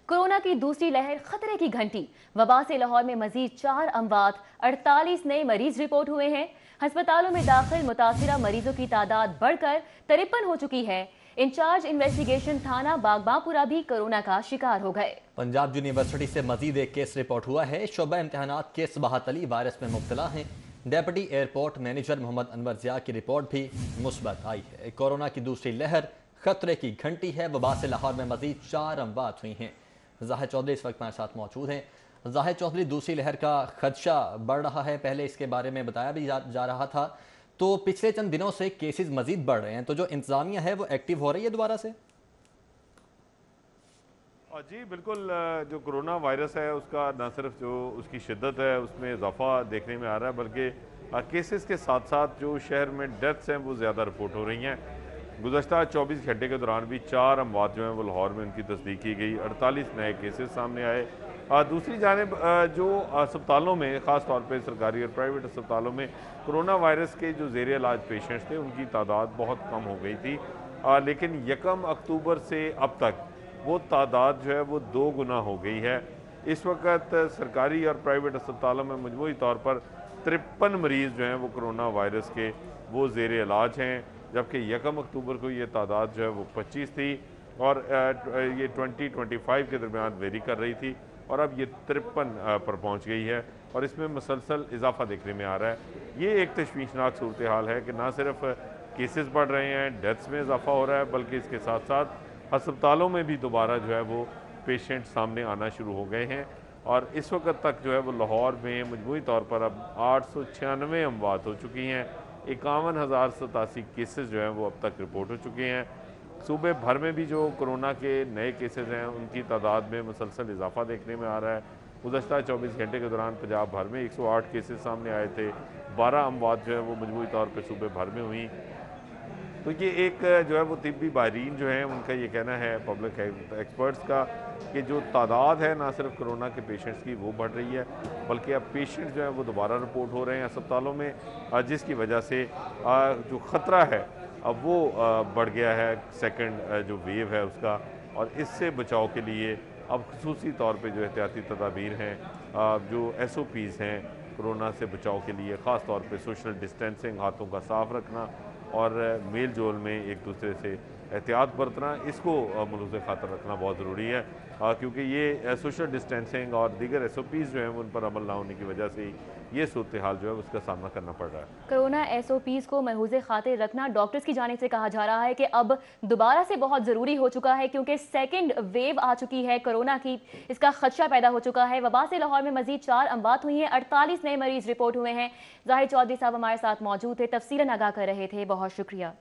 Corona की दूसरी लहर खतरे की घंटी। वबा से लाहौर में मजीद 4 अमवात, 48 नए मरीज रिपोर्ट हुए हैं। अस्पतालों में दाखिल मुतासिरा मरीजों की तादाद बढ़कर 53 हो चुकी है। इंचार्ज इन्वेस्टिगेशन थाना बागबापुरा भी कोरोना का शिकार हो गए। पंजाब यूनिवर्सिटी से मजीद एक केस रिपोर्ट हुआ है। शोबा इम्तहानात के सबाहत अली वायरस में मुब्तला हैं। Deputy airport manager Mohammad Anwar Zia की रिपोर्ट भी मुस्बत आई है। कोरोना की दूसरी लहर खतरे की घंटी है। वबा से लाहौर में मजीद 4 अमवात हुई हैं। जाहिद चौधरी इस वक्त हमारे साथ मौजूद हैं। जाहिद चौधरी, दूसरी लहर का खदशा बढ़ रहा है, पहले इसके बारे में बताया भी जा रहा था, तो पिछले चंद दिनों से केसेस मजीद बढ़ रहे हैं, तो जो इंतजामिया है वो एक्टिव हो रही है दोबारा से? जी बिल्कुल, जो कोरोना वायरस है उसका न सिर्फ जो उसकी शिद्दत है उसमें इजाफा देखने में आ रहा है, बल्कि केसेस के साथ साथ जो शहर में डेथ्स हैं वो ज़्यादा रिपोर्ट हो रही हैं। गुज़श्ता 24 घंटे के दौरान भी 4 अमवात जो हैं वो लाहौर में उनकी तस्दीक की गई, 48 नए केसेस सामने आए। दूसरी जानिब जो अस्पतालों में ख़ास तौर पे सरकारी और प्राइवेट अस्पतालों में कोरोना वायरस के जो ज़ेर इलाज पेशेंट्स थे उनकी तादाद बहुत कम हो गई थी, लेकिन 1 अक्टूबर से अब तक वो तादाद जो है वो 2 गुना हो गई है। इस वक्त सरकारी और प्राइवेट अस्पतालों में मजमूई तौर पर 53 मरीज़ जो हैं वो कोरोना वायरस के वो ज़ेर इलाज हैं, जबकि 1 अक्टूबर को ये तादाद जो है वो 25 थी और ये 20-25 के दरमियान वेरी कर रही थी और अब ये 53 पर पहुंच गई है और इसमें मुसलसल इजाफा देखने में आ रहा है। ये एक तशवीशनाक सूरत हाल है कि ना सिर्फ केसेस बढ़ रहे हैं, डेथ्स में इजाफा हो रहा है, बल्कि इसके साथ साथ अस्पतालों में भी दोबारा जो है वो पेशेंट सामने आना शुरू हो गए हैं और इस वक्त तक जो है वो लाहौर में मजमूई तौर पर अब 896 अमवात हो चुकी हैं। 51,087 केसेस जो हैं वो अब तक रिपोर्ट हो चुके हैं। सूबे भर में भी जो कोरोना के नए केसेस हैं उनकी तादाद में मुसलसल इजाफा देखने में आ रहा है। गुज़श्ता 24 घंटे के दौरान पंजाब भर में 108 केसेस सामने आए थे। 12 अमवात जो है वो मजमूई तौर पर सूबे भर में हुई। तो ये एक जो है वो तिब्बी माहिरीन जो हैं उनका ये कहना है, पब्लिक एक्सपर्ट्स का, कि जो तादाद है ना सिर्फ कोरोना के पेशेंट्स की वो बढ़ रही है, बल्कि अब पेशेंट्स जो हैं वो दोबारा रिपोर्ट हो रहे हैं अस्पतालों में, जिसकी वजह से जो ख़तरा है अब वो बढ़ गया है, सेकंड जो वेव है उसका। और इससे बचाव के लिए अब खुसूसी तौर पे जो एहतियाती तदाबीर हैं, जो SOPs हैं कोरोना से बचाव के लिए, ख़ास तौर पे सोशल डिस्टेंसिंग, हाथों का साफ़ रखना और मेल जोल में एक दूसरे से एहतियात बरतना, इसको मलूज़ खातर रखना बहुत ज़रूरी है, क्योंकि ये सोशल डिस्टेंसिंग और दीगर SOPs जो हैं उन पर अमल ना होने की वजह से ये सूरत हाल जो है उसका सामना करना पड़ रहा है। कोरोना SOPs को महफूज़ खातिर रखना डॉक्टर्स की जानिब से कहा जा रहा है कि अब दोबारा से बहुत ज़रूरी हो चुका है, क्योंकि सेकंड वेव आ चुकी है कोरोना की, इसका खदशा पैदा हो चुका है। वबा से लाहौर में मजीद 4 अमवात हुई हैं, 48 नए मरीज रिपोर्ट हुए हैं। जाहिद चौधरी साहब हमारे साथ मौजूद थे, तफसीलन आगाह कर रहे थे। बहुत शुक्रिया।